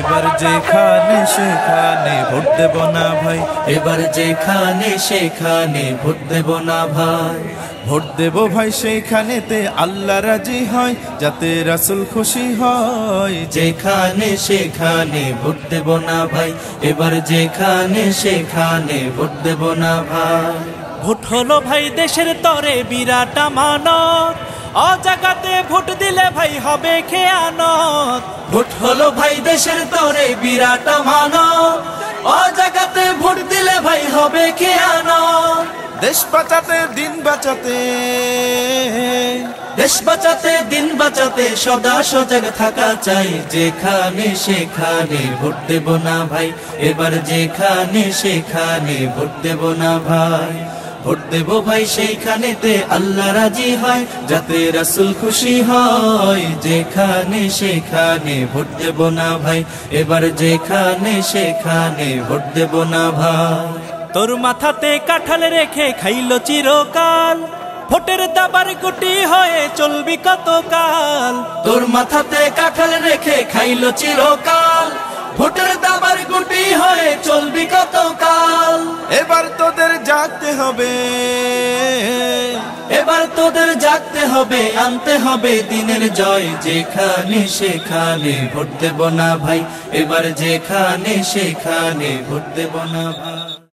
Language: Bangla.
এবার যেখানে সেখানে ভোট দেব না ভাই, এবার যেখানে সেখানে ভোট দেব না ভাই। ভোট দেব ভাই সেইখানেতে আল্লাহ রাজি হয়, যাতে রাসূল খুশি হয়। যেখানে সেখানে ভোট দেব না ভাই, এবার যেখানে সেখানে ভোট দেব না ভাই। ভোট হলো ভাই দেশের তরে বিরাট আমানত, অজাগাতে ভোট দিলে ভাই হবে খেয়ানত। ভোট হলো ভাই দেশের তরে বিরাট আমানত, অজাগাতে ভোট দিলে ভাই হবে খেয়ানত। দেশ বাঁচাতে দিন বাঁচাতে, দেশ বাঁচাতে দিন বাঁচাতে সদা সজাগ থাকা চাই। যেখানে সেখানে ভোট দেব না ভাই, এবার যেখানে সেখানে ভোট দেব না ভাই। ভোট দেব ভাই সেইখানেতে আল্লাহ রাজি হয়, যাতে রাসূল খুশি হয়। যেখানে সেখানে ভোট দেব না ভাই, এবার যেখানে সেখানে ভোট দেব না ভাই। তোর মাথাতে কাঁঠাল রেখে খাইলো চিরকাল, ভোটের দাবার গুটি হয়ে চলবি কতকাল। তোর মাথাতে কাঁঠাল রেখে খাইলো চিরকাল, ভোটের দাবার গুটি হয়ে চলবি কতকাল। এবার তোদের জাগতে হবে, এবার তোদের জাগতে হবে, আনতে হবে দিনের জয়। যেখানে সেখানে ভোট দেব না ভাই, এবার যেখানে সেখানে ভোট দেব না ভাই।